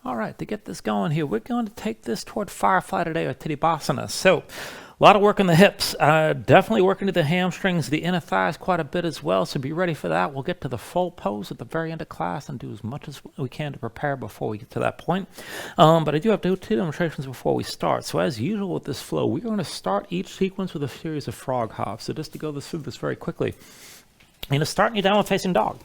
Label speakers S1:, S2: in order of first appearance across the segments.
S1: All right, to get this going here, we're going to take this toward Firefly today, or Tittibhasana. So, a lot of work in the hips, definitely working to the hamstrings, the inner thighs quite a bit as well, so be ready for that. We'll get to the full pose at the very end of class and do as much as we can to prepare before we get to that point. But I do have to do 2 demonstrations before we start. So as usual with this flow, we're going to start each sequence with a series of frog hops. So just to go through this very quickly, you're going to start in your downward facing dog.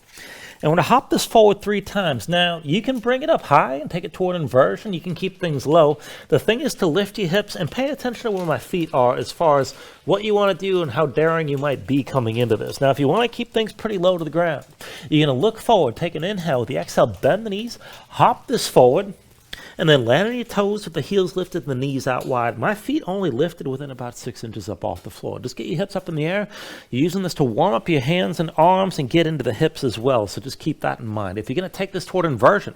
S1: And we're going to hop this forward 3 times. Now, you can bring it up high and take it toward inversion. You can keep things low. The thing is to lift your hips and pay attention to where my feet are as far as what you want to do and how daring you might be coming into this. Now, if you want to keep things pretty low to the ground, you're going to look forward, take an inhale. With the exhale, bend the knees, hop this forward, and then land on your toes with the heels lifted and the knees out wide. My feet only lifted within about 6 inches up off the floor. Just get your hips up in the air. You're using this to warm up your hands and arms and get into the hips as well. So just keep that in mind. If you're going to take this toward inversion,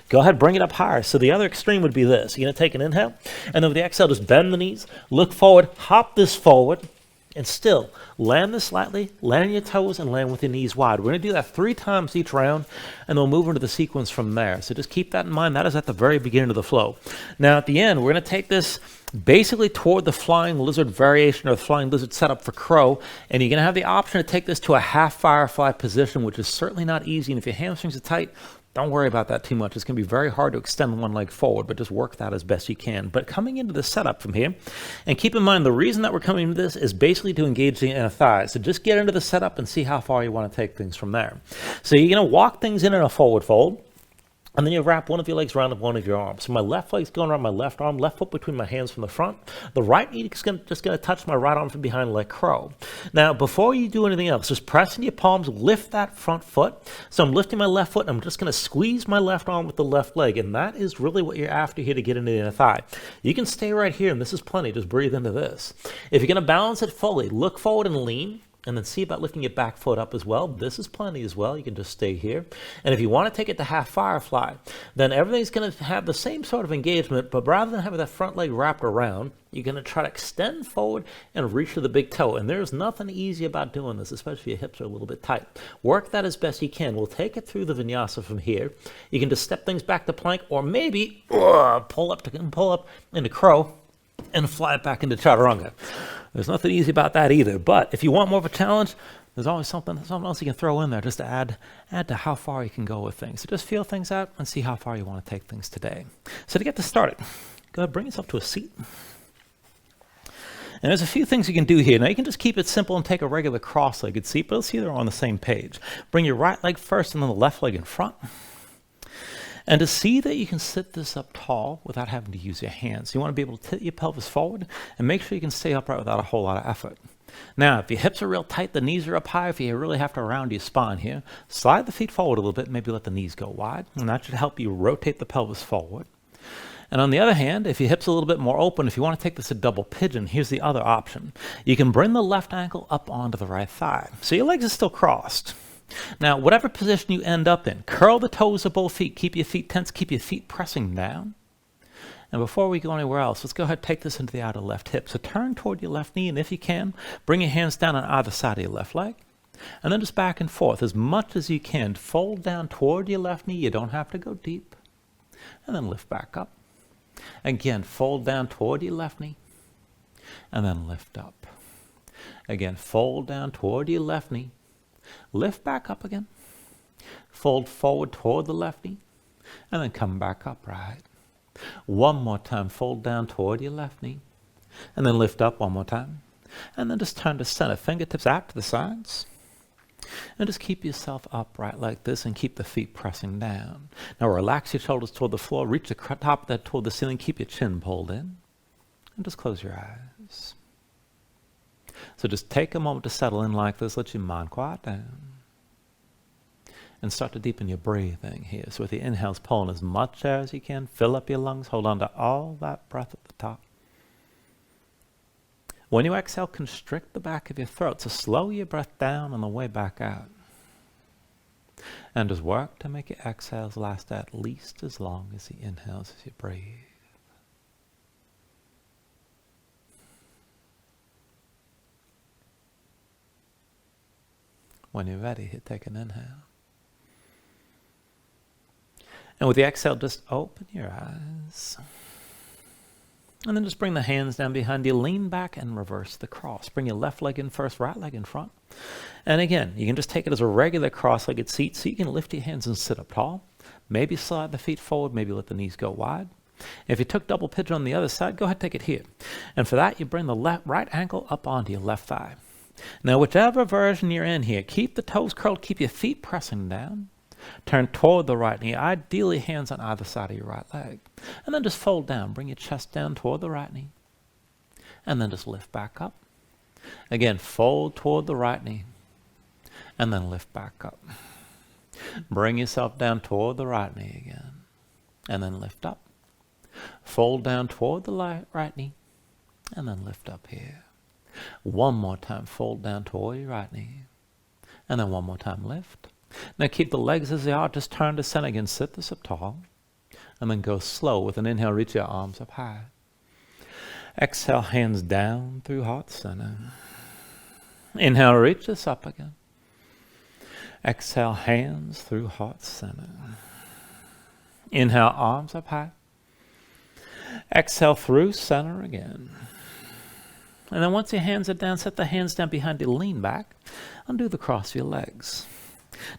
S1: go ahead, bring it up higher. So the other extreme would be this. You're going to take an inhale, and then with the exhale, just bend the knees, look forward, hop this forward, and still land this slightly, land on your toes, and land with your knees wide. We're going to do that 3 times each round, and then we'll move into the sequence from there. So just keep that in mind. That is at the very beginning of the flow. Now at the end, we're going to take this basically toward the flying lizard variation, or the flying lizard setup for crow, and you're going to have the option to take this to a half firefly position, which is certainly not easy. And if your hamstrings are tight, don't worry about that too much. It's going to be very hard to extend one leg forward, but just work that as best you can. But coming into the setup from here, and keep in mind the reason that we're coming into this is basically to engage the inner thighs. So just get into the setup and see how far you want to take things from there. So you're going to walk things in a forward fold. And then you wrap one of your legs around one of your arms. So my left leg's going around my left arm, left foot between my hands from the front. The right knee is just going to touch my right arm from behind like crow. Now, before you do anything else, just press in your palms, lift that front foot. So I'm lifting my left foot, and I'm just going to squeeze my left arm with the left leg. And that is really what you're after here to get into the inner thigh. You can stay right here, and this is plenty. Just breathe into this. If you're going to balance it fully, look forward and lean. And then see about lifting your back foot up as well. This is plenty as well. You can just stay here. And if you want to take it to half firefly, then everything's going to have the same sort of engagement, but rather than having that front leg wrapped around, you're going to try to extend forward and reach to the big toe. And there's nothing easy about doing this, especially if your hips are a little bit tight. Work that as best you can. We'll take it through the vinyasa from here. You can just step things back to plank, or maybe pull up into crow and fly it back into chaturanga. There's nothing easy about that either. But if you want more of a challenge, there's always something else you can throw in there just to add to how far you can go with things. So just feel things out and see how far you want to take things today. So to get this started, go ahead, bring yourself to a seat. And there's a few things you can do here. Now you can just keep it simple and take a regular cross-legged seat, but let's see they're on the same page. Bring your right leg first and then the left leg in front. And to see that you can sit this up tall without having to use your hands. You want to be able to tilt your pelvis forward and make sure you can stay upright without a whole lot of effort. Now, if your hips are real tight, the knees are up high, if you really have to round your spine here, slide the feet forward a little bit, maybe let the knees go wide, and that should help you rotate the pelvis forward. And on the other hand, if your hips are a little bit more open, if you want to take this a double pigeon, here's the other option. You can bring the left ankle up onto the right thigh. So your legs are still crossed. Now, whatever position you end up in, curl the toes of both feet. Keep your feet tense. Keep your feet pressing down. And before we go anywhere else, let's go ahead and take this into the outer left hip. So turn toward your left knee, and if you can, bring your hands down on either side of your left leg. And then just back and forth as much as you can. Fold down toward your left knee. You don't have to go deep. And then lift back up. Again, fold down toward your left knee. And then lift up. Again, fold down toward your left knee. Lift back up again. Fold forward toward the left knee. And then come back upright. One more time. Fold down toward your left knee. And then lift up one more time. And then just turn to center. Fingertips out to the sides. And just keep yourself upright like this and keep the feet pressing down. Now relax your shoulders toward the floor. Reach the top of that toward the ceiling. Keep your chin pulled in. And just close your eyes. So just take a moment to settle in like this. Let your mind quiet down. And start to deepen your breathing here. So with your inhales, pull in as much air as you can. Fill up your lungs. Hold on to all that breath at the top. When you exhale, constrict the back of your throat. So slow your breath down on the way back out. And just work to make your exhales last at least as long as the inhales as you breathe. When you're ready, take an inhale. And with the exhale, just open your eyes. And then just bring the hands down behind you, lean back and reverse the cross. Bring your left leg in first, right leg in front. And again, you can just take it as a regular cross-legged seat, so you can lift your hands and sit up tall. Maybe slide the feet forward, maybe let the knees go wide. If you took double pigeon on the other side, go ahead, take it here. And for that, you bring the right ankle up onto your left thigh. Now, whichever version you're in here, keep the toes curled, keep your feet pressing down. Turn toward the right knee, ideally hands on either side of your right leg. And then just fold down, bring your chest down toward the right knee. And then just lift back up. Again, fold toward the right knee. And then lift back up. Bring yourself down toward the right knee again. And then lift up. Fold down toward the right knee. And then lift up here. One more time, fold down toward your right knee. And then one more time, lift. Now keep the legs as they are, just turn to center again, sit this up tall, and then go slow. With an inhale, reach your arms up high. Exhale, hands down through heart center. Inhale, reach this up again. Exhale, hands through heart center. Inhale, arms up high. Exhale, through center again. And then once your hands are down, set the hands down behind you, lean back, undo the cross of your legs.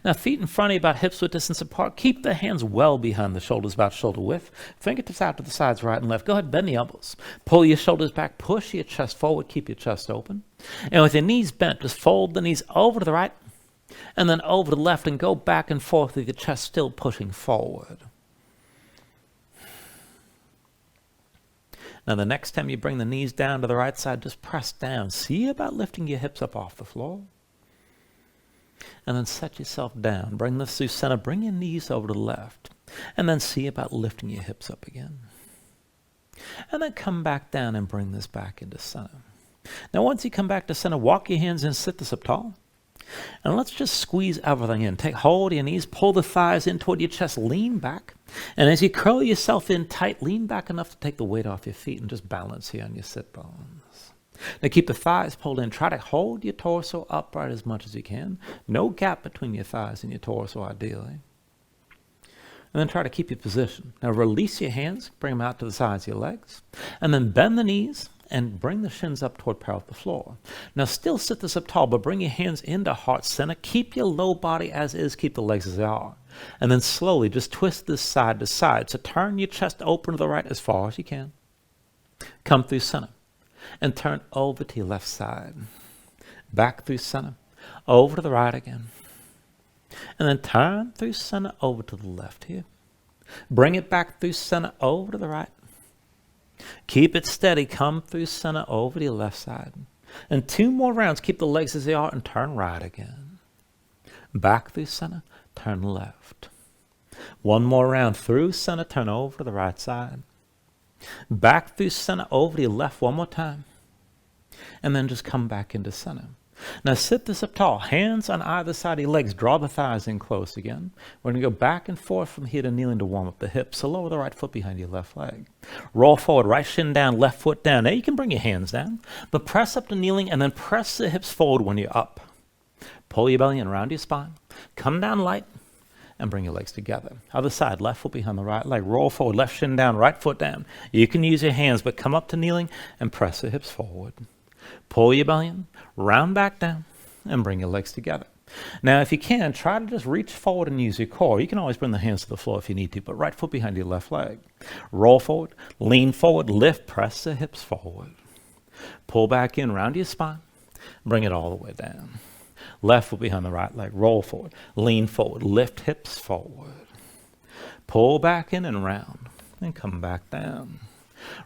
S1: Now, feet in front of you about hips width distance apart. Keep the hands well behind the shoulders, about shoulder width. Fingertips out to the sides, right and left. Go ahead, bend the elbows. Pull your shoulders back. Push your chest forward. Keep your chest open. And with your knees bent, just fold the knees over to the right and then over to the left and go back and forth with your chest still pushing forward. Now, the next time you bring the knees down to the right side, just press down. See about lifting your hips up off the floor. And then set yourself down. Bring this through center. Bring your knees over to the left. And then see about lifting your hips up again. And then come back down and bring this back into center. Now, once you come back to center, walk your hands in, sit this up tall. And let's just squeeze everything in. Take hold of your knees, pull the thighs in toward your chest, lean back. And as you curl yourself in tight, lean back enough to take the weight off your feet and just balance here on your sit bones. Now keep the thighs pulled in. Try to hold your torso upright as much as you can. No gap between your thighs and your torso, ideally. And then try to keep your position. Now release your hands, bring them out to the sides of your legs. And then bend the knees and bring the shins up toward parallel with the floor. Now still sit this up tall, but bring your hands into heart center. Keep your low body as is. Keep the legs as they are. And then slowly just twist this side to side. So turn your chest open to the right as far as you can. Come through center. And turn over to your left side. Back through center. Over to the right again. And then turn through center over to the left here. Bring it back through center over to the right. Keep it steady. Come through center over to your left side. And 2 more rounds. Keep the legs as they are and turn right again. Back through center. Turn left. 1 more round through center. Turn over to the right side. Back through center over to your left 1 more time. And then just come back into center. Now sit this up tall. Hands on either side of your legs. Draw the thighs in close again. We're going to go back and forth from here to kneeling to warm up the hips. So lower the right foot behind your left leg. Roll forward. Right shin down. Left foot down. Now you can bring your hands down. But press up to kneeling and then press the hips forward when you're up. Pull your belly in around your spine. Come down light. And bring your legs together. Other side, left foot behind the right leg. Roll forward, left shin down, right foot down. You can use your hands, but come up to kneeling and press the hips forward. Pull your belly in, round back down, and bring your legs together. Now, if you can, try to just reach forward and use your core. You can always bring the hands to the floor if you need to, but right foot behind your left leg. Roll forward, lean forward, lift, press the hips forward. Pull back in, round your spine, bring it all the way down. Left foot behind the right leg. Roll forward. Lean forward. Lift hips forward. Pull back in and round. And come back down.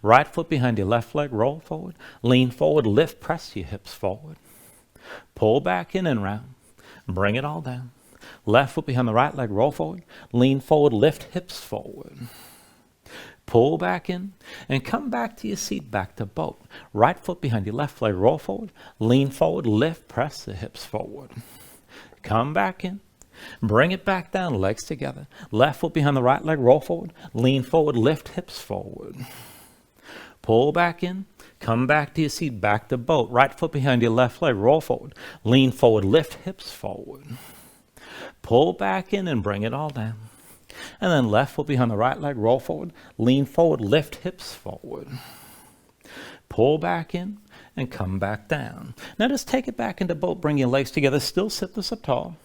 S1: Right foot behind your left leg. Roll forward. Lean forward. Lift. Press your hips forward. Pull back in and round. Bring it all down. Left foot behind the right leg. Roll forward. Lean forward. Lift hips forward. Pull back in and come back to your seat, back to boat. Right foot behind your left leg, roll forward, lean forward, lift, press the hips forward. Come back in, bring it back down, legs together. Left foot behind the right leg, roll forward, lean forward, lift hips forward. Pull back in, come back to your seat, back to boat. Right foot behind your left leg, roll forward, lean forward, lift hips forward. Pull back in and bring it all down. And then left foot behind the right leg, roll forward, lean forward, lift hips forward. Pull back in and come back down. Now just take it back into boat, bring your legs together, still sit this up tall.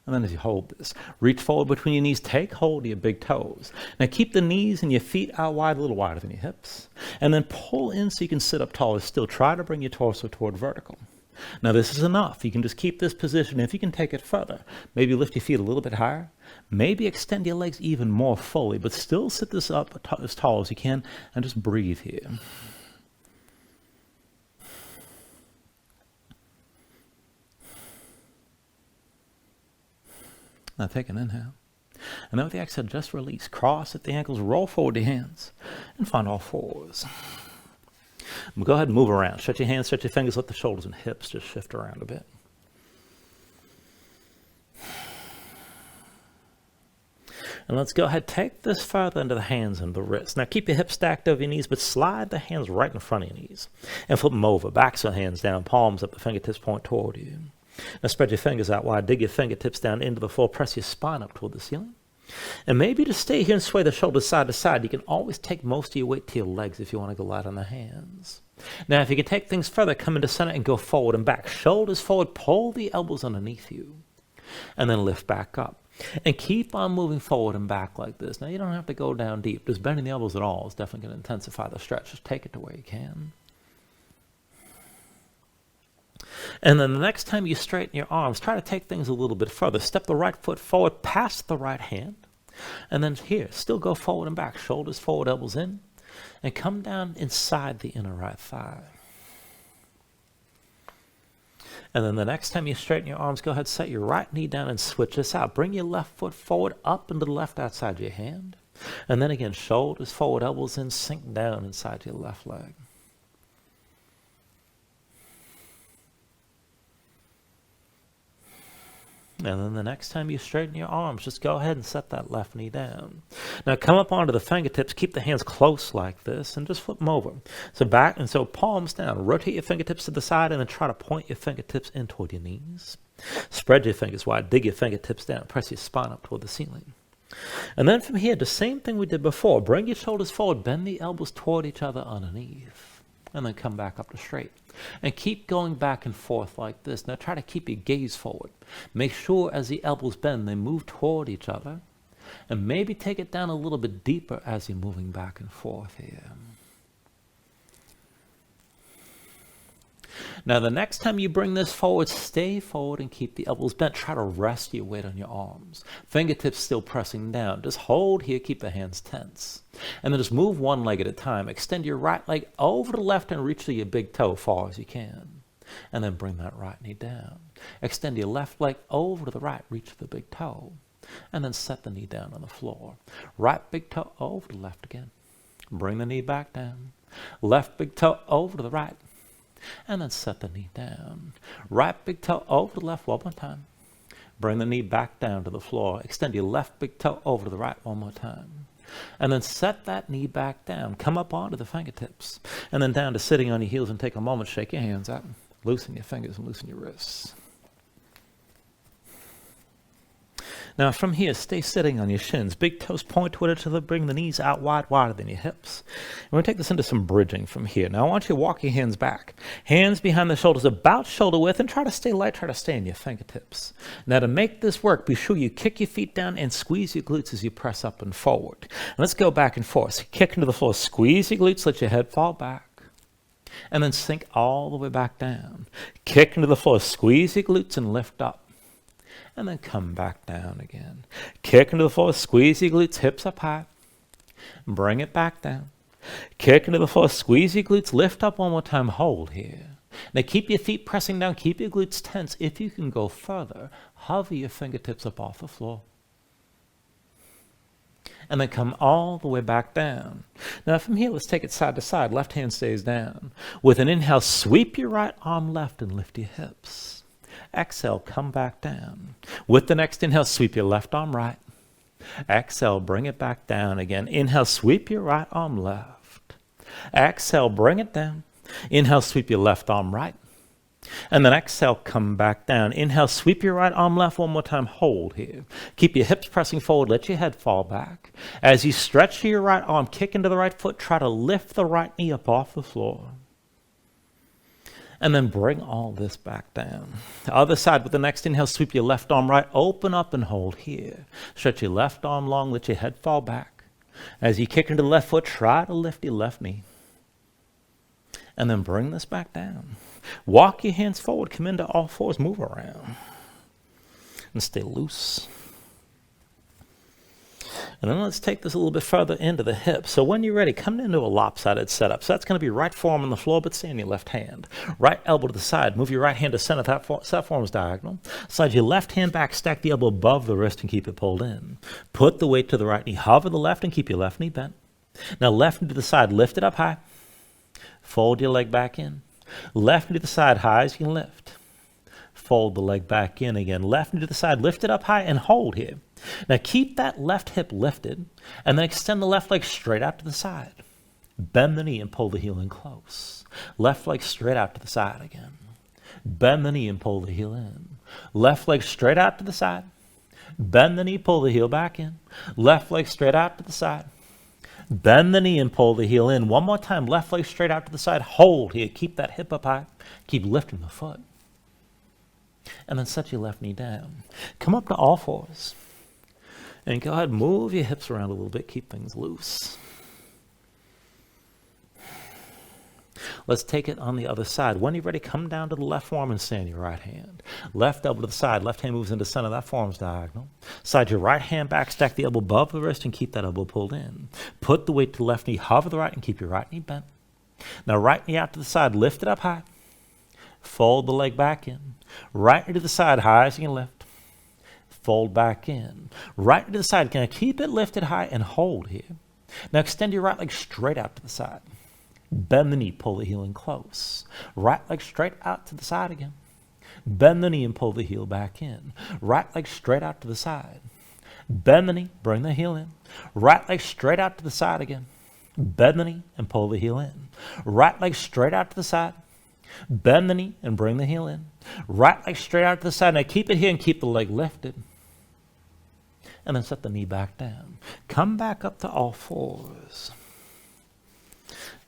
S1: And then as you hold this, reach forward between your knees, take hold of your big toes. Now keep the knees and your feet out wide, a little wider than your hips. And then pull in so you can sit up taller still. Try to bring your torso toward vertical. Now this is enough. You can just keep this position. If you can take it further, maybe lift your feet a little bit higher. Maybe extend your legs even more fully, but still sit this up as tall as you can and just breathe here. Now take an inhale. And then with the exhale, just release. Cross at the ankles, roll forward the hands, and find all fours. Go ahead and move around. Stretch your hands, stretch your fingers, let the shoulders and hips just shift around a bit. And let's go ahead, take this further into the hands and the wrists. Now keep your hips stacked over your knees, but slide the hands right in front of your knees. And flip them over, backs of the hands down, palms up, the fingertips point toward you. Now spread your fingers out wide, dig your fingertips down into the floor, press your spine up toward the ceiling. And maybe to stay here and sway the shoulders side to side, you can always take most of your weight to your legs if you want to go light on the hands. Now if you can take things further, come into center and go forward and back. Shoulders forward, pull the elbows underneath you. And then lift back up. And keep on moving forward and back like this. Now you don't have to go down deep. Just bending the elbows at all is definitely going to intensify the stretch. Just take it to where you can. And then the next time you straighten your arms, try to take things a little bit further. Step the right foot forward past the right hand. And then here, still go forward and back. Shoulders forward, elbows in. And come down inside the inner right thigh. And then the next time you straighten your arms, go ahead, set your right knee down and switch this out. Bring your left foot forward, up into the left outside your hand. And then again, shoulders forward, elbows in, sink down inside your left leg. And then the next time you straighten your arms, just go ahead and set that left knee down. Now come up onto the fingertips, keep the hands close like this, and just flip them over. So back, and so palms down. Rotate your fingertips to the side, and then try to point your fingertips in toward your knees. Spread your fingers wide, dig your fingertips down, press your spine up toward the ceiling. And then from here, the same thing we did before. Bring your shoulders forward, bend the elbows toward each other underneath. And then come back up to straight. And keep going back and forth like this. Now try to keep your gaze forward. Make sure as the elbows bend, they move toward each other. And maybe take it down a little bit deeper as you're moving back and forth here. Now the next time you bring this forward, stay forward and keep the elbows bent. Try to rest your weight on your arms. Fingertips still pressing down. Just hold here, keep the hands tense. And then just move one leg at a time. Extend your right leg over the left and reach to your big toe far as you can. And then bring that right knee down. Extend your left leg over to the right, reach to the big toe. And then set the knee down on the floor. Right big toe over to the left again. Bring the knee back down. Left big toe over to the right. And then set the knee down. Right big toe over to the left one more time. Bring the knee back down to the floor. Extend your left big toe over to the right one more time. And then set that knee back down. Come up onto the fingertips. And then down to sitting on your heels and take a moment. Shake your hands out. Loosen your fingers and loosen your wrists. Now from here, stay sitting on your shins. Big toes point toward each other. Bring the knees out wide, wider than your hips. We're going to take this into some bridging from here. Now I want you to walk your hands back. Hands behind the shoulders, about shoulder width, and try to stay light. Try to stay in your fingertips. Now to make this work, be sure you kick your feet down and squeeze your glutes as you press up and forward. And let's go back and forth. So kick into the floor. Squeeze your glutes. Let your head fall back. And then sink all the way back down. Kick into the floor. Squeeze your glutes and lift up. And then come back down again. Kick into the floor, squeeze your glutes, hips up high. Bring it back down. Kick into the floor, squeeze your glutes, lift up one more time, hold here. Now keep your feet pressing down, keep your glutes tense. If you can go further, hover your fingertips up off the floor. And then come all the way back down. Now from here, let's take it side to side. Left hand stays down. With an inhale, sweep your right arm left and lift your hips. Exhale, come back down. With the next inhale, sweep your left arm right. Exhale, bring it back down again. Inhale, sweep your right arm left. Exhale, bring it down. Inhale, sweep your left arm right. And then exhale, come back down. Inhale, sweep your right arm left one more time. Hold here. Keep your hips pressing forward. Let your head fall back. As you stretch to your right arm, kick into the right foot. Try to lift the right knee up off the floor. And then bring all this back down. The other side with the next inhale, sweep your left arm right. Open up and hold here. Stretch your left arm long. Let your head fall back. As you kick into the left foot, try to lift your left knee. And then bring this back down. Walk your hands forward, come into all fours, move around. And stay loose. And then let's take this a little bit further into the hips. So when you're ready, come into a lopsided setup. So that's going to be right forearm on the floor, but stay on your left hand. Right elbow to the side. Move your right hand to center. That forearm is diagonal. Slide your left hand back, stack the elbow above the wrist and keep it pulled in. Put the weight to the right knee. Hover the left and keep your left knee bent. Now left knee to the side. Lift it up high. Fold your leg back in. Left knee to the side, high as you can lift. Fold the leg back in again. Left knee to the side, lift it up high and hold here. Now keep that left hip lifted and then extend the left leg straight out to the side. Bend the knee and pull the heel in close. Left leg straight out to the side again. Bend the knee and pull the heel in. Left leg straight out to the side. Bend the knee, pull the heel back in. Left leg straight out to the side. Bend the knee and pull the heel in. One more time, left leg straight out to the side. Hold here. Keep that hip up high. Keep lifting the foot. And then set your left knee down. Come up to all fours. And go ahead, move your hips around a little bit. Keep things loose. Let's take it on the other side. When you're ready, come down to the left forearm and stay on your right hand. Left elbow to the side. Left hand moves into center. That forearm's diagonal. Slide your right hand back. Stack the elbow above the wrist and keep that elbow pulled in. Put the weight to the left knee. Hover the right and keep your right knee bent. Now right knee out to the side. Lift it up high. Fold the leg back in. Right knee to the side. High as you can lift. Fold back in. Right knee to the side. Can I keep it lifted high and hold here? Now extend your right leg straight out to the side. Bend the knee, pull the heel in close. Right leg straight out to the side again. Bend the knee and pull the heel back in. Right leg straight out to the side. Bend the knee, bring the heel in. Right leg straight out to the side again. Bend the knee and pull the heel in. Right leg straight out to the side. Bend the knee and bring the heel in. Right leg straight out to the side. Now keep it here and keep the leg lifted. And then set the knee back down. Come back up to all fours.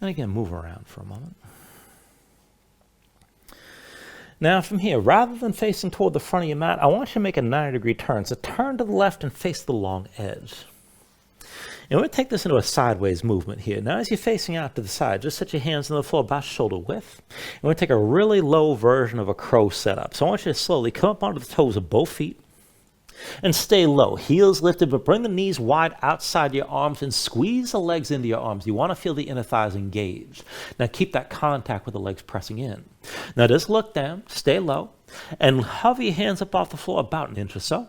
S1: And again, move around for a moment. Now from here, rather than facing toward the front of your mat, I want you to make a 90-degree turn. So turn to the left and face the long edge. And we're going to take this into a sideways movement here. Now as you're facing out to the side, just set your hands on the floor about shoulder width. And we're going to take a really low version of a crow setup. So I want you to slowly come up onto the toes of both feet. And stay low, heels lifted, but bring the knees wide outside your arms and squeeze the legs into your arms. You want to feel the inner thighs engaged. Now keep that contact with the legs pressing in. Now just look down, stay low, and hover your hands up off the floor about an inch or so.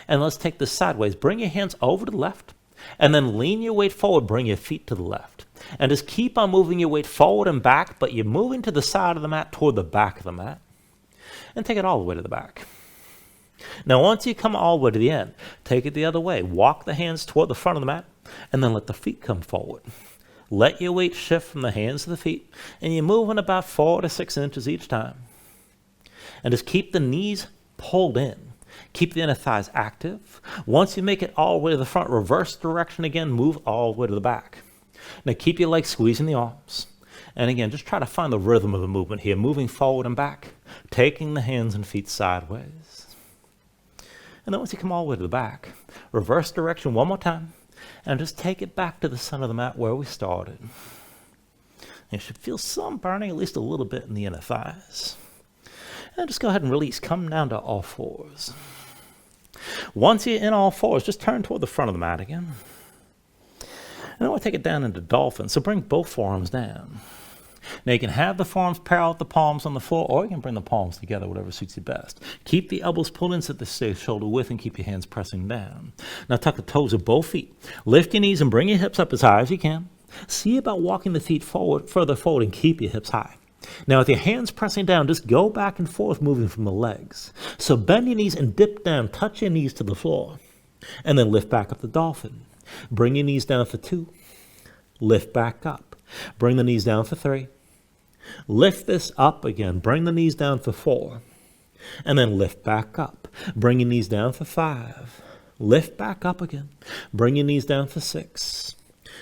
S1: And let's take this sideways. Bring your hands over to the left, and then lean your weight forward, bring your feet to the left. And just keep on moving your weight forward and back, but you're moving to the side of the mat, toward the back of the mat. And take it all the way to the back. Now once you come all the way to the end, take it the other way. Walk the hands toward the front of the mat, and then let the feet come forward. Let your weight shift from the hands to the feet, and you're moving about 4 to 6 inches each time. And just keep the knees pulled in. Keep the inner thighs active. Once you make it all the way to the front, reverse direction again, move all the way to the back. Now keep your legs squeezing the arms. And again, just try to find the rhythm of the movement here, moving forward and back, taking the hands and feet sideways. And then once you come all the way to the back, reverse direction one more time, and just take it back to the center of the mat where we started. You should feel some burning, at least a little bit in the inner thighs. And just go ahead and release. Come down to all fours. Once you're in all fours, just turn toward the front of the mat again. And then we'll take it down into dolphin. So bring both forearms down. Now you can have the forearms parallel with the palms on the floor, or you can bring the palms together, whatever suits you best. Keep the elbows pulled in so that they stay shoulder width, and keep your hands pressing down. Now tuck the toes of both feet. Lift your knees and bring your hips up as high as you can. See about walking the feet forward, further forward, and keep your hips high. Now with your hands pressing down, just go back and forth moving from the legs. So bend your knees and dip down, touch your knees to the floor, and then lift back up the dolphin. Bring your knees down for 2, lift back up. Bring the knees down for 3, Lift this up again. Bring the knees down for 4. And then lift back up. Bring your knees down for 5. Lift back up again. Bring your knees down for 6.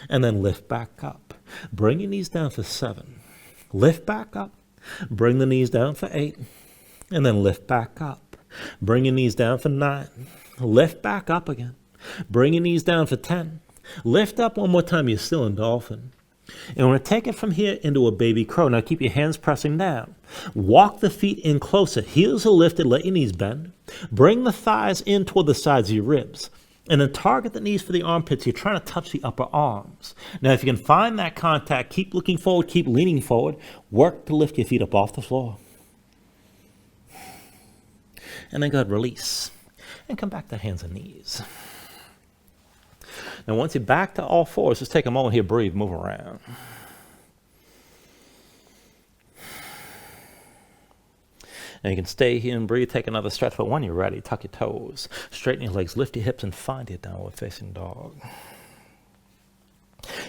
S1: And then lift back up. Bring your knees down for 7. Lift back up. Bring the knees down for 8. And then lift back up. Bring your knees down for 9. Lift back up again. Bring your knees down for 10. Lift up one more time. You're still in dolphin. And we're going to take it from here into a baby crow. Now keep your hands pressing down. Walk the feet in closer. Heels are lifted. Let your knees bend. Bring the thighs in toward the sides of your ribs. And then target the knees for the armpits. You're trying to touch the upper arms. Now if you can find that contact, keep looking forward, keep leaning forward. Work to lift your feet up off the floor. And then go ahead, release. And come back to hands and knees. Now once you're back to all fours, just take a moment here, breathe, move around. And you can stay here and breathe, take another stretch, but when you're ready, tuck your toes, straighten your legs, lift your hips, and find your downward facing dog.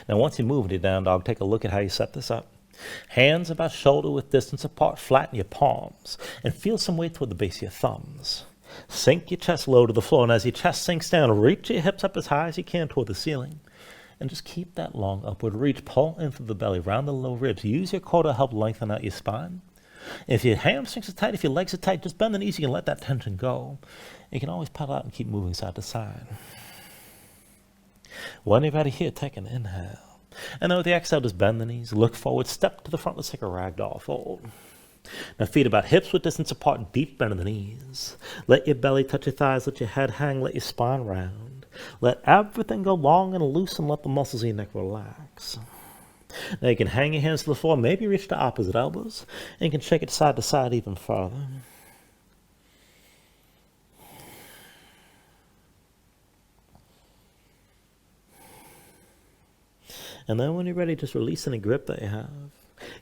S1: Now once you move into your down dog, take a look at how you set this up. Hands about shoulder width distance apart, flatten your palms, and feel some weight toward the base of your thumbs. Sink your chest low to the floor, and as your chest sinks down, reach your hips up as high as you can toward the ceiling. And just keep that long upward reach. Pull in through the belly, round the low ribs. Use your core to help lengthen out your spine. If your hamstrings are tight, if your legs are tight, just bend the knees. You can let that tension go. You can always pedal out and keep moving side to side. When you're ready here, take an inhale. And then with the exhale, just bend the knees, look forward, step to the front. Let's take a ragdoll fold. Now feet about hips width distance apart, deep bend in the knees. Let your belly touch your thighs, let your head hang, let your spine round. Let everything go long and loose and let the muscles of your neck relax. Now you can hang your hands to the floor, maybe reach to opposite elbows, and you can shake it side to side even further. And then when you're ready, just release any grip that you have.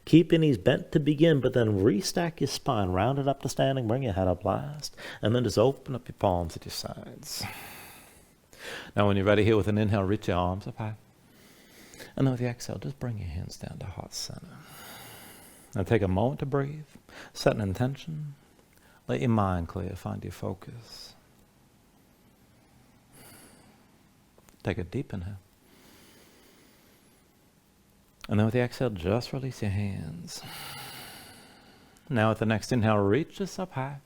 S1: Keep your knees bent to begin, but then restack your spine, round it up to standing, bring your head up last, and then just open up your palms at your sides. Now when you're ready here with an inhale, reach your arms up high. And then with the exhale, just bring your hands down to heart center. Now take a moment to breathe, set an intention, let your mind clear, find your focus. Take a deep inhale. And then with the exhale, just release your hands. Now with the next inhale, reach this up high.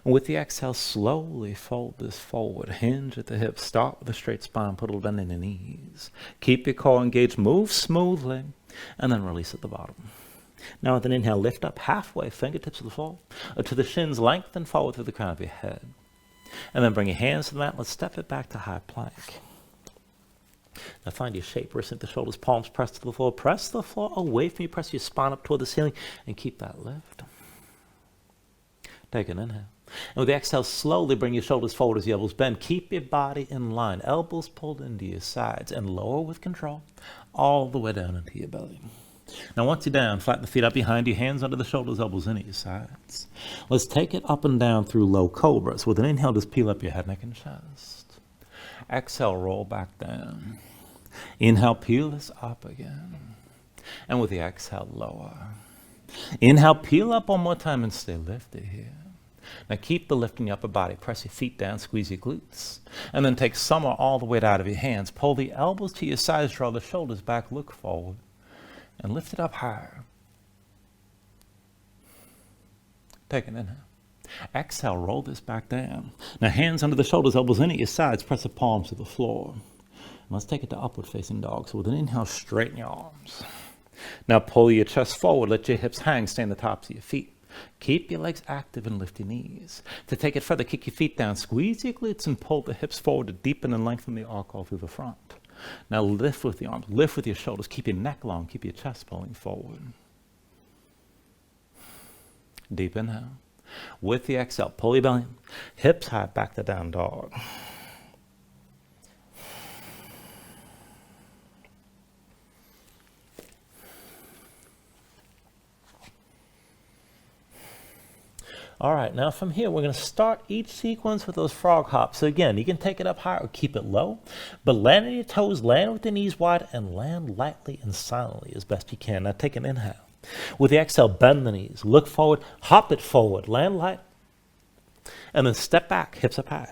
S1: And with the exhale, slowly fold this forward. Hinge at the hips. Start with a straight spine. Put a little bend in the knees. Keep your core engaged. Move smoothly. And then release at the bottom. Now with an inhale, lift up halfway. Fingertips to the floor. To the shins, lengthen forward through the crown of your head. And then bring your hands to the mat. Let's step it back to high plank. Now find your shape. Wrist at the shoulders, palms pressed to the floor. Press the floor away from you. Press your spine up toward the ceiling and keep that lift. Take an inhale. And with the exhale, slowly bring your shoulders forward as your elbows bend. Keep your body in line. Elbows pulled into your sides and lower with control all the way down into your belly. Now once you're down, flatten the feet up behind you, hands under the shoulders, elbows into your sides. Let's take it up and down through low cobra. So with an inhale, just peel up your head, neck, and chest. Exhale, roll back down. Inhale, peel this up again. And with the exhale, lower. Inhale, peel up one more time and stay lifted here. Now keep the lift in your upper body. Press your feet down, squeeze your glutes. And then take some or all the weight out of your hands. Pull the elbows to your sides, draw the shoulders back, look forward. And lift it up higher. Take an inhale. Exhale, roll this back down. Now hands under the shoulders, elbows in at your sides, press the palms to the floor. And let's take it to upward facing dog. So with an inhale, straighten your arms. Now pull your chest forward, let your hips hang, stay on the tops of your feet. Keep your legs active and lift your knees. To take it further, kick your feet down, squeeze your glutes and pull the hips forward to deepen and lengthen the arc all through the front. Now lift with the arms, lift with your shoulders, keep your neck long, keep your chest pulling forward. Deep inhale. With the exhale, pull your belly in, hips high, back to down dog. All right, now from here, we're going to start each sequence with those frog hops. So again, you can take it up high or keep it low, but land on your toes, land with the knees wide, and land lightly and silently as best you can. Now take an inhale. With the exhale, bend the knees, look forward, hop it forward, land light, and then step back, hips up high.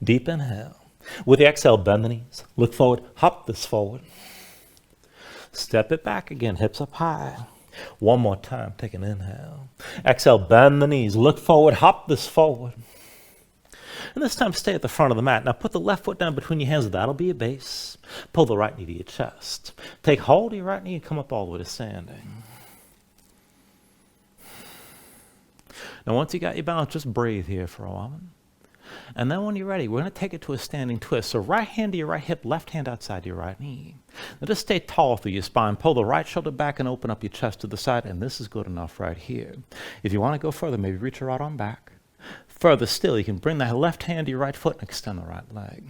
S1: Deep inhale. With the exhale, bend the knees, look forward, hop this forward. Step it back again, hips up high. One more time, take an inhale. Exhale, bend the knees, look forward, hop this forward. And this time, stay at the front of the mat. Now put the left foot down between your hands. That'll be your base. Pull the right knee to your chest. Take hold of your right knee and come up all the way to standing. Now once you got your balance, just breathe here for a moment. And then when you're ready, we're going to take it to a standing twist. So right hand to your right hip, left hand outside your right knee. Now just stay tall through your spine. Pull the right shoulder back and open up your chest to the side. And this is good enough right here. If you want to go further, maybe reach your right arm back. Further still, you can bring that left hand to your right foot and extend the right leg.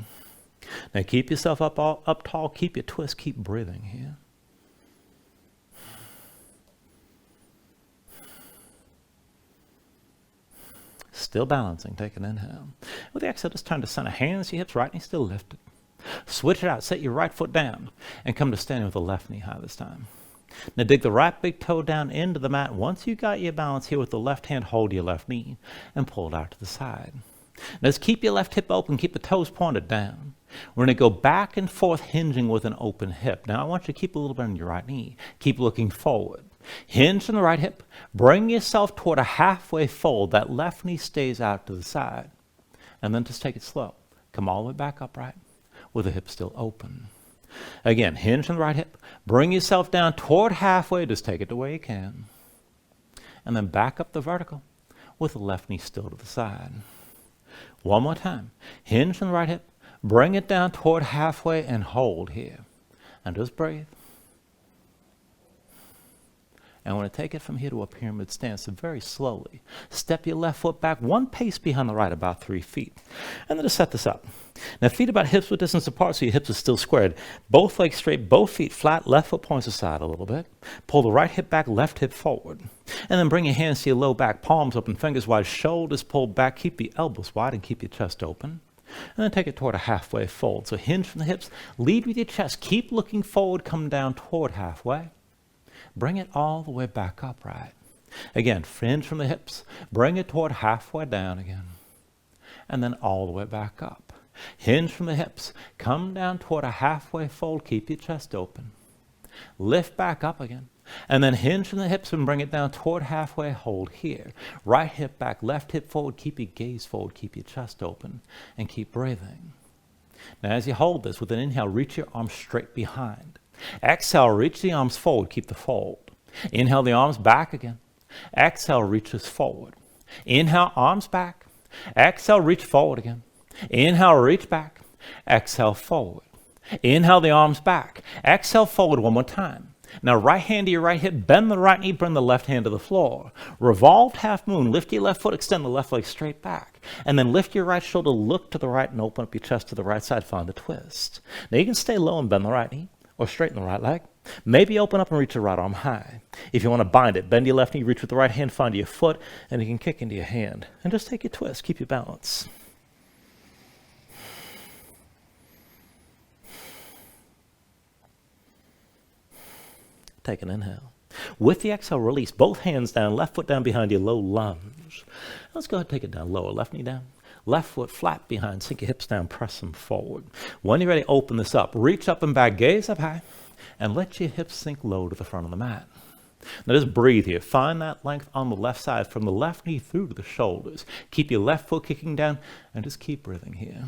S1: Now keep yourself up tall, keep your twist, keep breathing here. Still balancing, take an inhale. With the exhale, just turn to center, hands to your hips, right knee still lifted. Switch it out, set your right foot down and come to standing with the left knee high this time. Now dig the right big toe down into the mat. Once you got your balance here with the left hand, hold your left knee and pull it out to the side. Now just keep your left hip open, keep the toes pointed down. We're going to go back and forth hinging with an open hip. Now I want you to keep a little bit on your right knee. Keep looking forward. Hinge from the right hip. Bring yourself toward a halfway fold. That left knee stays out to the side. And then just take it slow. Come all the way back upright with the hip still open. Again, hinge on the right hip. Bring yourself down toward halfway. Just take it the way you can. And then back up the vertical with the left knee still to the side. One more time. Hinge on the right hip. Bring it down toward halfway and hold here. And just breathe. And I want to take it from here to a pyramid stance. So very slowly. Step your left foot back one pace behind the right, about 3 feet. And then just set this up. Now feet about hips width distance apart so your hips are still squared. Both legs straight, both feet flat, left foot points aside a little bit. Pull the right hip back, left hip forward. And then bring your hands to your low back, palms open, fingers wide, shoulders pulled back. Keep the elbows wide and keep your chest open. And then take it toward a halfway fold. So hinge from the hips, lead with your chest. Keep looking forward, come down toward halfway. Bring it all the way back upright. Again, hinge from the hips. Bring it toward halfway down again. And then all the way back up. Hinge from the hips. Come down toward a halfway fold. Keep your chest open. Lift back up again. And then hinge from the hips and bring it down toward halfway. Hold here. Right hip back, left hip forward. Keep your gaze forward. Keep your chest open. And keep breathing. Now as you hold this, with an inhale, reach your arms straight behind. Exhale, reach the arms forward, keep the fold. Inhale the arms back again. Exhale, reaches forward. Inhale, arms back. Exhale, reach forward again. Inhale, reach back. Exhale, forward. Inhale the arms back. Exhale, forward one more time. Now right hand to your right hip, bend the right knee, bring the left hand to the floor. Revolved half moon, lift your left foot, extend the left leg straight back. And then lift your right shoulder, look to the right and open up your chest to the right side, find a twist. Now you can stay low and bend the right knee. Or straighten the right leg. Maybe open up and reach your right arm high. If you want to bind it, bend your left knee, reach with the right hand, find your foot, and you can kick into your hand. And just take your twist, keep your balance. Take an inhale. With the exhale, release both hands down, left foot down behind you, low lunge. Let's go ahead and take it down lower, left knee down. Left foot flat behind, sink your hips down, press them forward. When you're ready, open this up. Reach up and back, gaze up high, and let your hips sink low to the front of the mat. Now just breathe here. Find that length on the left side from the left knee through to the shoulders. Keep your left foot kicking down, and just keep breathing here.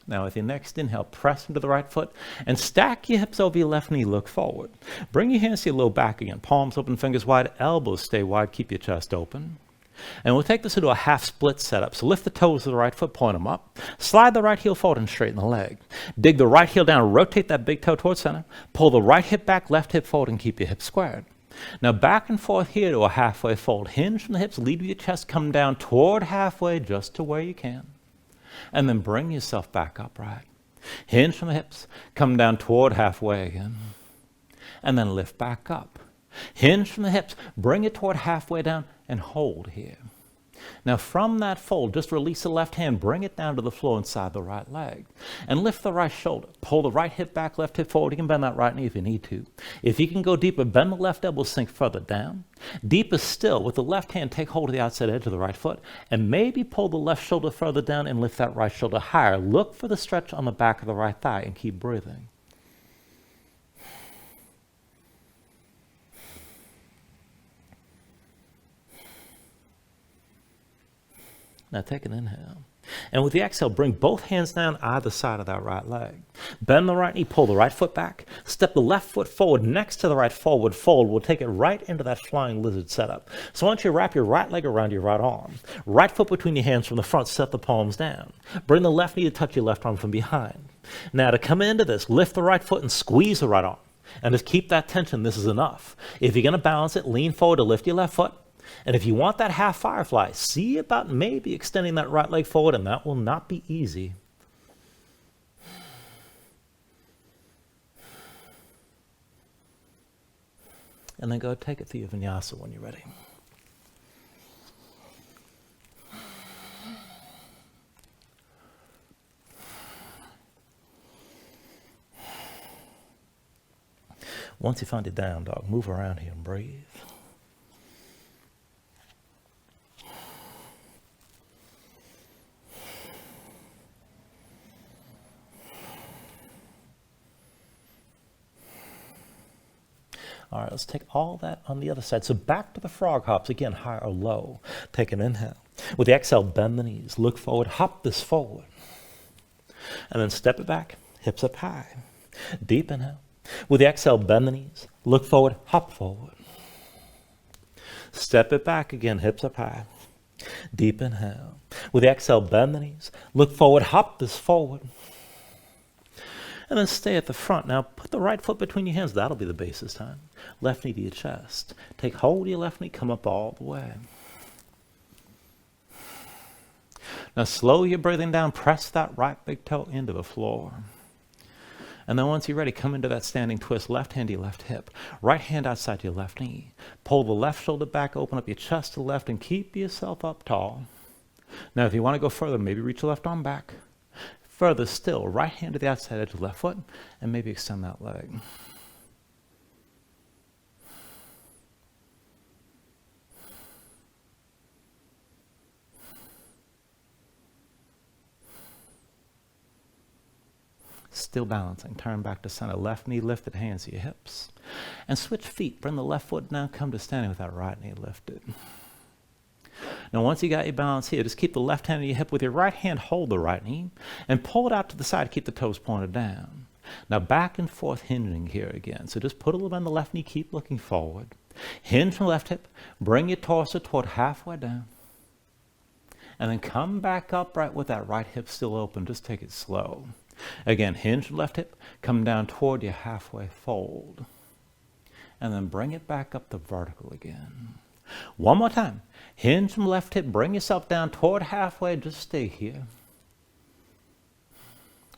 S1: Now with your next inhale, press into the right foot and stack your hips over your left knee, look forward. Bring your hands to your low back again, palms open, fingers wide, elbows stay wide, keep your chest open. And we'll take this into a half split setup. So lift the toes of the right foot, point them up. Slide the right heel forward and straighten the leg. Dig the right heel down, rotate that big toe towards center. Pull the right hip back, left hip forward and keep your hips squared. Now back and forth here to a halfway fold. Hinge from the hips, lead with your chest, come down toward halfway just to where you can. And then bring yourself back upright. Hinge from the hips, come down toward halfway again. And then lift back up. Hinge from the hips, bring it toward halfway down and hold here. Now from that fold, just release the left hand, bring it down to the floor inside the right leg. And lift the right shoulder. Pull the right hip back, left hip forward. You can bend that right knee if you need to. If you can go deeper, bend the left elbow, sink further down. Deeper still, with the left hand, take hold of the outside edge of the right foot, and maybe pull the left shoulder further down and lift that right shoulder higher. Look for the stretch on the back of the right thigh and keep breathing. Now take an inhale. And with the exhale, bring both hands down either side of that right leg. Bend the right knee, pull the right foot back. Step the left foot forward next to the right forward fold. We'll take it right into that flying lizard setup. So once you wrap your right leg around your right arm, right foot between your hands from the front, set the palms down. Bring the left knee to touch your left arm from behind. Now to come into this, lift the right foot and squeeze the right arm. And just keep that tension. This is enough. If you're going to balance it, lean forward to lift your left foot. And if you want that half firefly, see about maybe extending that right leg forward, and that will not be easy. And then go take it through your vinyasa when you're ready. Once you find your down dog, move around here and breathe. All right, let's take all that on the other side. So back to the frog hops, again, high or low. Take an inhale. With the exhale, bend the knees, look forward, hop this forward. And then step it back, hips up high. Deep inhale. With the exhale, bend the knees, look forward, hop forward. Step it back again, hips up high. Deep inhale. With the exhale, bend the knees, look forward, hop this forward. And then stay at the front. Now put the right foot between your hands. That'll be the base this time. Left knee to your chest. Take hold of your left knee, come up all the way. Now slow your breathing down. Press that right big toe into the floor. And then once you're ready, come into that standing twist. Left hand to your left hip. Right hand outside your left knee. Pull the left shoulder back, open up your chest to the left, and keep yourself up tall. Now if you want to go further, maybe reach your left arm back. Further still, right hand to the outside edge of the left foot, and maybe extend that leg. Still balancing. Turn back to center. Left knee lifted, hands to your hips. And switch feet. Bring the left foot down, come to standing with that right knee lifted. Now once you got your balance here, just keep the left hand on your hip. With your right hand, hold the right knee and pull it out to the side. Keep the toes pointed down. Now back and forth hinging here again. So just put a little bit on the left knee, keep looking forward. Hinge from the left hip, bring your torso toward halfway down. And then come back upright with that right hip still open. Just take it slow. Again, hinge from left hip, come down toward your halfway fold. And then bring it back up to vertical again. One more time. Hinge from left hip, bring yourself down toward halfway, just stay here.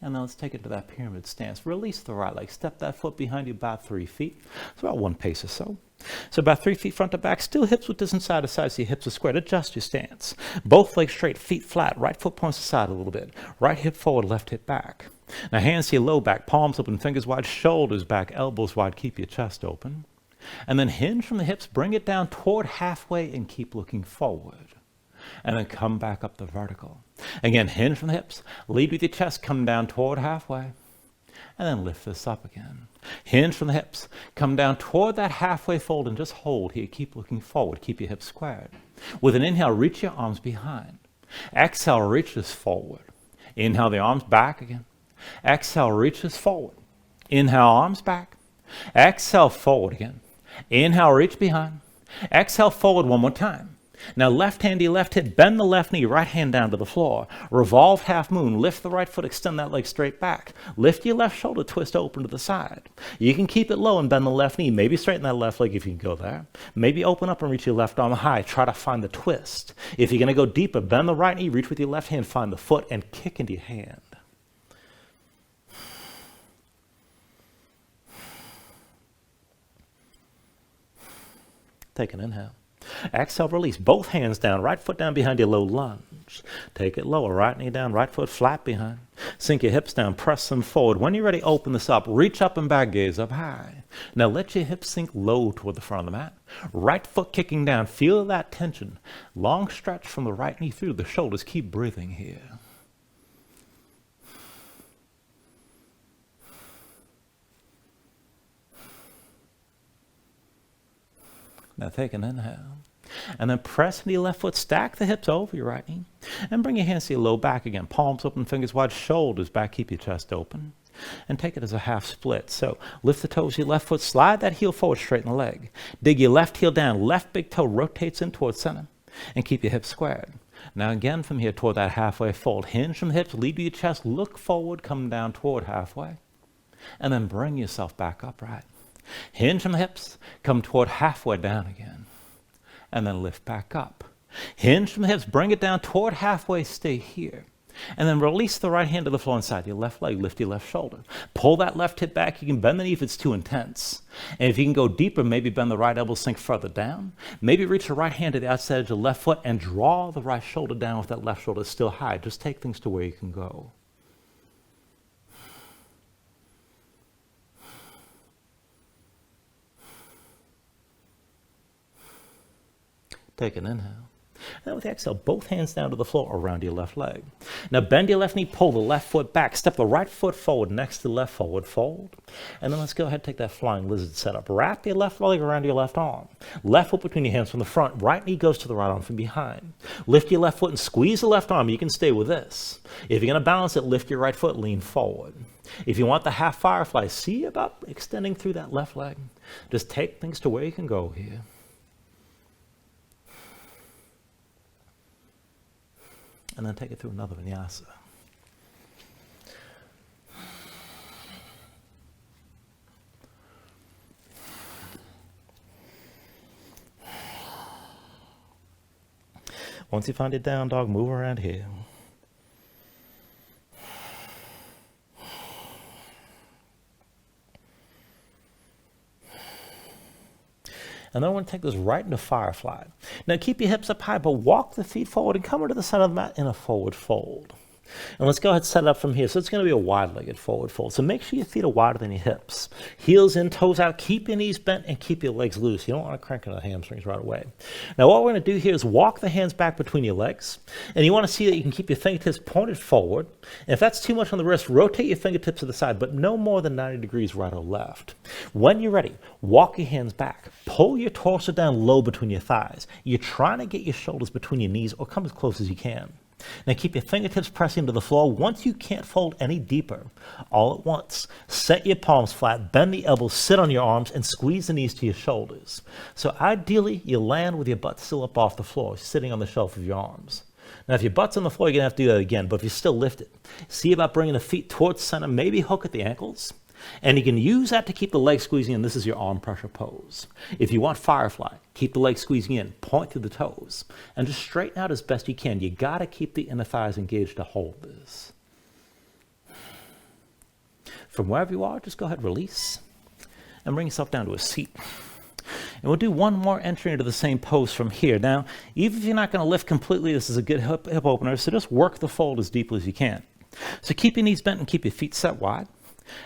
S1: And then let's take it to that pyramid stance. Release the right leg, step that foot behind you about 3 feet. It's about 1 pace or so. So about 3 feet front to back, still hips width distance side to side, so your hips are squared. Adjust your stance. Both legs straight, feet flat, right foot points aside a little bit. Right hip forward, left hip back. Now hands to your low back, palms open, fingers wide, shoulders back, elbows wide, keep your chest open. And then hinge from the hips, bring it down toward halfway and keep looking forward. And then come back up the vertical. Again, hinge from the hips, lead with your chest, come down toward halfway. And then lift this up again. Hinge from the hips, come down toward that halfway fold and just hold here. Keep looking forward, keep your hips squared. With an inhale, reach your arms behind. Exhale, reach this forward. Inhale, the arms back again. Exhale, reach this forward. Inhale, arms back. Exhale, forward again. Inhale, reach behind. Exhale, forward one more time. Now left hand to your left hip, bend the left knee, right hand down to the floor. Revolve half moon, lift the right foot, extend that leg straight back. Lift your left shoulder, twist open to the side. You can keep it low and bend the left knee. Maybe straighten that left leg if you can go there. Maybe open up and reach your left arm high. Try to find the twist. If you're going to go deeper, bend the right knee, reach with your left hand, find the foot, and kick into your hand. Take an inhale. Exhale, release. Both hands down, right foot down behind your low lunge. Take it lower, right knee down, right foot flat behind. Sink your hips down, press them forward. When you're ready, open this up. Reach up and back, gaze up high. Now let your hips sink low toward the front of the mat. Right foot kicking down. Feel that tension. Long stretch from the right knee through the shoulders. Keep breathing here. Now take an inhale. And then press into your left foot, stack the hips over your right knee, and bring your hands to your low back again. Palms open, fingers wide, shoulders back, keep your chest open. And take it as a half split. So lift the toes of your left foot, slide that heel forward, straighten the leg. Dig your left heel down, left big toe rotates in towards center, and keep your hips squared. Now again from here toward that halfway fold. Hinge from the hips, lead to your chest, look forward, come down toward halfway. And then bring yourself back upright. Hinge from the hips, come toward halfway down again. And then lift back up. Hinge from the hips, bring it down toward halfway, stay here. And then release the right hand to the floor inside your left leg, lift your left shoulder. Pull that left hip back, you can bend the knee if it's too intense. And if you can go deeper, maybe bend the right elbow, sink further down. Maybe reach the right hand to the outside edge of the left foot and draw the right shoulder down with that left shoulder still high. Just take things to where you can go. Take an inhale. And with the exhale, both hands down to the floor around your left leg. Now bend your left knee, pull the left foot back. Step the right foot forward next to the left, forward fold. And then let's go ahead and take that flying lizard setup. Wrap your left leg around your left arm. Left foot between your hands from the front. Right knee goes to the right arm from behind. Lift your left foot and squeeze the left arm. You can stay with this. If you're going to balance it, lift your right foot, lean forward. If you want the half firefly, see about extending through that left leg. Just take things to where you can go here. And then take it through another vinyasa. Once you find your down dog, move around here. And then I want to take this right into Firefly. Now keep your hips up high, but walk the feet forward and come into the center of the mat in a forward fold. And let's go ahead and set it up from here. So it's going to be a wide-legged forward fold. So make sure your feet are wider than your hips. Heels in, toes out. Keep your knees bent and keep your legs loose. You don't want to crank into the hamstrings right away. Now what we're going to do here is walk the hands back between your legs. And you want to see that you can keep your fingertips pointed forward. And if that's too much on the wrist, rotate your fingertips to the side, but no more than 90 degrees right or left. When you're ready, walk your hands back. Pull your torso down low between your thighs. You're trying to get your shoulders between your knees or come as close as you can. Now keep your fingertips pressing to the floor. Once you can't fold any deeper, all at once, set your palms flat, bend the elbows, sit on your arms, and squeeze the knees to your shoulders. So ideally, you land with your butt still up off the floor, sitting on the shelf of your arms. Now if your butt's on the floor, you're going to have to do that again, but if you still lift it, see about bringing the feet towards center, maybe hook at the ankles. And you can use that to keep the legs squeezing in. This is your arm pressure pose. If you want Firefly, keep the legs squeezing in, point through the toes, and just straighten out as best you can. You got to keep the inner thighs engaged to hold this. From wherever you are, just go ahead, release, and bring yourself down to a seat. And we'll do one more entry into the same pose from here. Now, even if you're not going to lift completely, this is a good hip opener, so just work the fold as deeply as you can. So keep your knees bent and keep your feet set wide.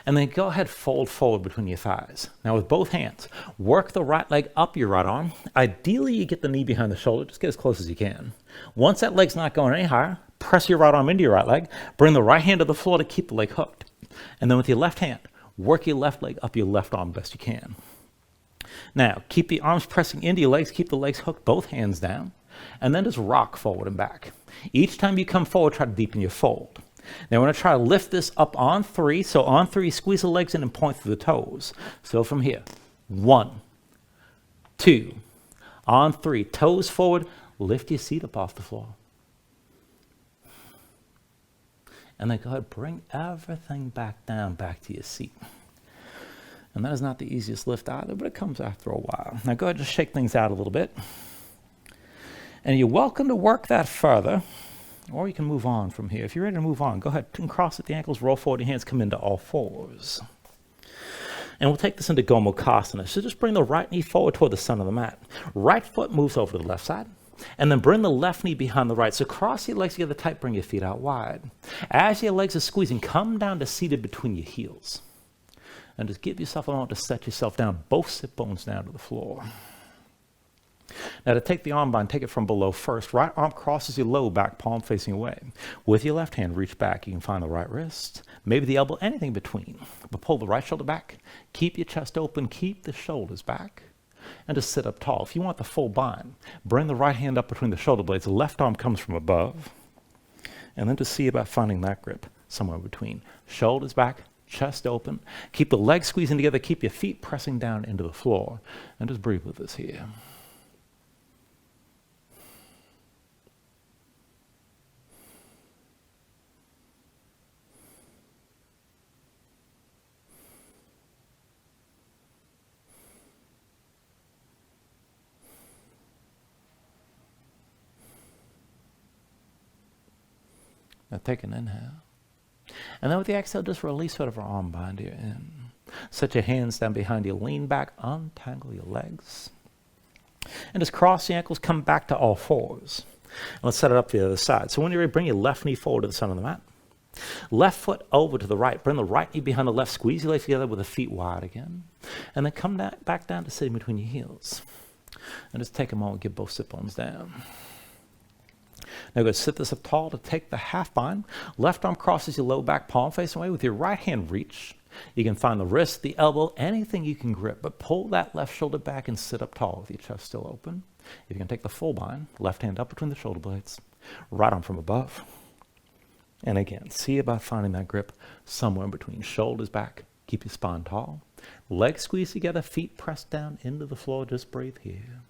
S1: And then go ahead, fold forward between your thighs. Now with both hands, work the right leg up your right arm. Ideally, you get the knee behind the shoulder. Just get as close as you can. Once that leg's not going any higher, press your right arm into your right leg. Bring the right hand to the floor to keep the leg hooked. And then with your left hand, work your left leg up your left arm best you can. Now, keep the arms pressing into your legs. Keep the legs hooked, both hands down. And then just rock forward and back. Each time you come forward, try to deepen your fold. Now we're going to try to lift this up on 3. So on 3, squeeze the legs in and point through the toes. So from here, 1, 2, on 3, toes forward, lift your seat up off the floor. And then go ahead, bring everything back down, back to your seat. And that is not the easiest lift either, but it comes after a while. Now go ahead and just shake things out a little bit. And you're welcome to work that further. Or you can move on from here. If you're ready to move on, go ahead and cross at the ankles, roll forward your hands, come into all fours. And we'll take this into Gomukhasana. So just bring the right knee forward toward the center of the mat. Right foot moves over to the left side. And then bring the left knee behind the right. So cross your legs together tight, bring your feet out wide. As your legs are squeezing, come down to seated between your heels. And just give yourself a moment to set yourself down, both sit bones down to the floor. Now to take the arm bind, take it from below first. Right arm crosses your low back, palm facing away. With your left hand, reach back. You can find the right wrist, maybe the elbow, anything between. But pull the right shoulder back. Keep your chest open, keep the shoulders back. And just sit up tall. If you want the full bind, bring the right hand up between the shoulder blades. The left arm comes from above. And then just see about finding that grip somewhere between. Shoulders back, chest open. Keep the legs squeezing together. Keep your feet pressing down into the floor. And just breathe with us here. Now take an inhale. And then with the exhale, just release whatever arm bind you're in. Set your hands down behind you, lean back, untangle your legs. And just cross the ankles, come back to all fours. And let's set it up the other side. So when you're ready, bring your left knee forward to the center of the mat. Left foot over to the right. Bring the right knee behind the left. Squeeze your legs together with the feet wide again. And then come back down to sitting between your heels. And just take a moment, get both sit bones down. Now go sit this up tall to take the half bind. Left arm crosses your low back, palm facing away. With your right hand, reach. You can find the wrist, the elbow, anything you can grip, but pull that left shoulder back and sit up tall with your chest still open. If you can take the full bind, left hand up between the shoulder blades, right arm from above. And again, see about finding that grip somewhere in between. Shoulders back, keep your spine tall. Legs squeeze together, feet pressed down into the floor. Just breathe here.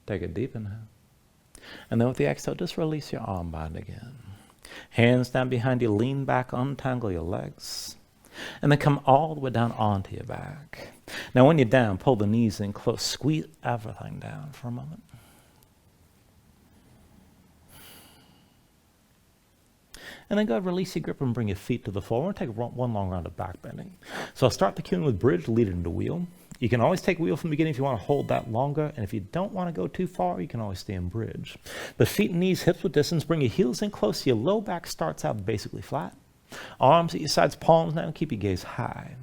S1: Take a deep inhale. And then with the exhale, just release your arm bind again. Hands down behind you, lean back, untangle your legs. And then come all the way down onto your back. Now when you're down, pull the knees in close. Squeeze everything down for a moment. And then go ahead, release your grip and bring your feet to the floor. We're going to take one long round of back bending. So I'll start the cueing with bridge, lead it into wheel. You can always take wheel from the beginning if you want to hold that longer. And if you don't want to go too far, you can always stay in bridge. But feet and knees, hips with distance. Bring your heels in close. Your low back starts out basically flat. Arms at your sides, palms down. Keep your gaze high.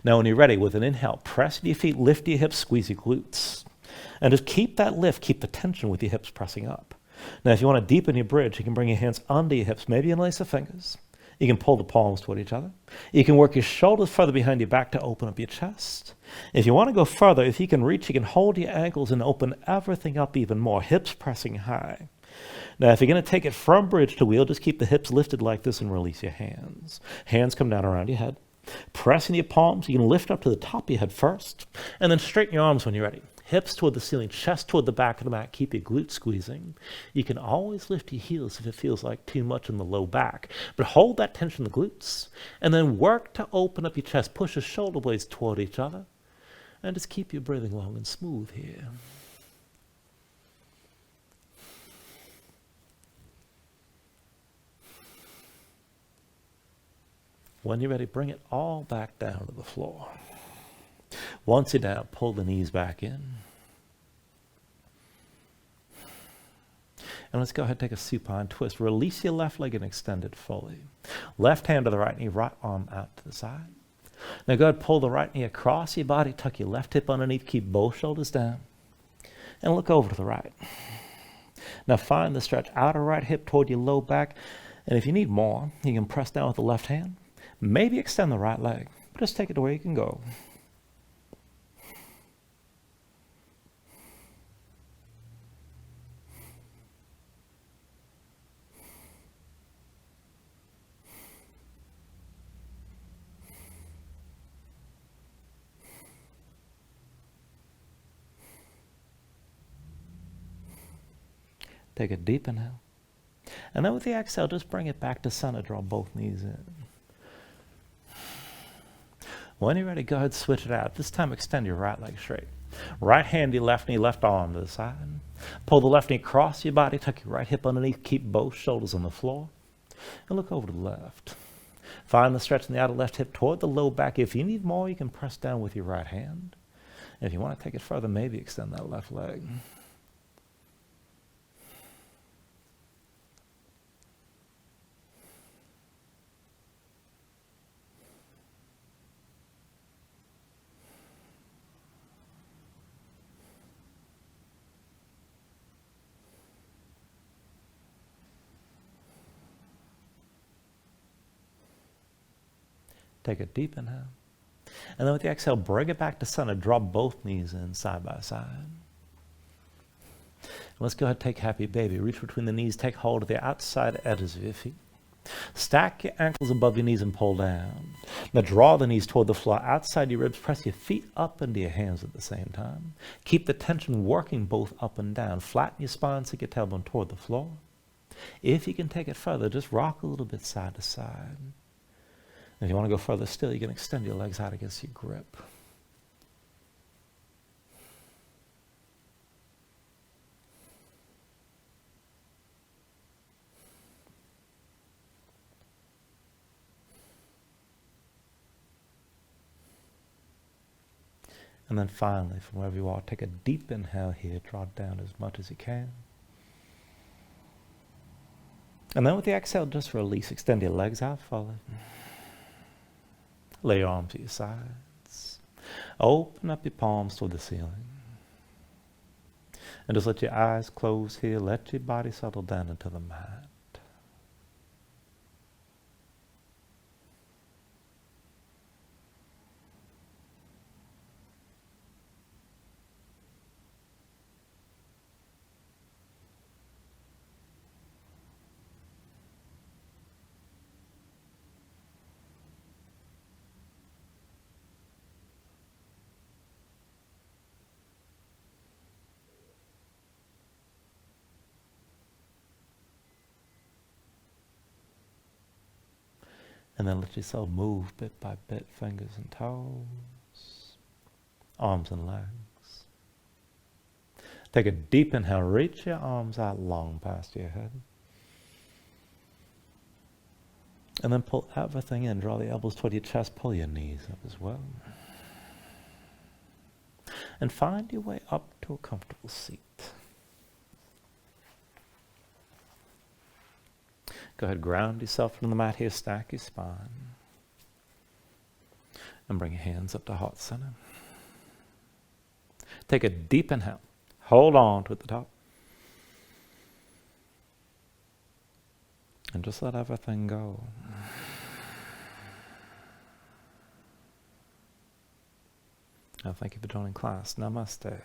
S1: Now when you're ready, with an inhale, press your feet, lift your hips, squeeze your glutes. And just keep that lift, keep the tension with your hips pressing up. Now if you want to deepen your bridge, you can bring your hands under your hips, maybe interlace the fingers. You can pull the palms toward each other. You can work your shoulders further behind your back to open up your chest. If you want to go further, if you can reach, you can hold your ankles and open everything up even more, hips pressing high. Now, if you're going to take it from bridge to wheel, just keep the hips lifted like this and release your hands. Hands come down around your head. Pressing your palms, you can lift up to the top of your head first, and then straighten your arms when you're ready. Hips toward the ceiling, chest toward the back of the mat. Keep your glutes squeezing. You can always lift your heels if it feels like too much in the low back. But hold that tension in the glutes. And then work to open up your chest. Push your shoulder blades toward each other. And just keep your breathing long and smooth here. When you're ready, bring it all back down to the floor. Once you're down, pull the knees back in. And let's go ahead and take a supine twist. Release your left leg and extend it fully. Left hand to the right knee, right arm out to the side. Now go ahead, pull the right knee across your body, tuck your left hip underneath, keep both shoulders down, and look over to the right. Now find the stretch, outer right hip toward your low back, and if you need more, you can press down with the left hand. Maybe extend the right leg, but just take it to where you can go. Take a deep inhale. And then with the exhale, just bring it back to center. Draw both knees in. When you're ready, go ahead and switch it out. This time, extend your right leg straight. Right hand to your left knee, left arm to the side. Pull the left knee across your body, tuck your right hip underneath, keep both shoulders on the floor. And look over to the left. Find the stretch in the outer left hip toward the low back. If you need more, you can press down with your right hand. If you want to take it further, maybe extend that left leg. Take a deep inhale. And then with the exhale, bring it back to center. Drop both knees in side by side. Let's go ahead and take happy baby. Reach between the knees. Take hold of the outside edges of your feet. Stack your ankles above your knees and pull down. Now draw the knees toward the floor outside your ribs. Press your feet up into your hands at the same time. Keep the tension working both up and down. Flatten your spine, sink your tailbone toward the floor. If you can take it further, just rock a little bit side to side. If you want to go further still, you can extend your legs out against your grip. And then finally, from wherever you are, take a deep inhale here. Draw down as much as you can. And then with the exhale, just release. Extend your legs out, follow. Lay your arms to your sides. Open up your palms toward the ceiling. And just let your eyes close here. Let your body settle down into the mat. And then let yourself move bit by bit, fingers and toes, arms and legs. Take a deep inhale, reach your arms out long past your head. And then pull everything in, draw the elbows toward your chest, pull your knees up as well. And find your way up to a comfortable seat. Go ahead, ground yourself into the mat here, stack your spine. And bring your hands up to heart center. Take a deep inhale. Hold on to at the top. And just let everything go. Now, thank you for joining class. Namaste.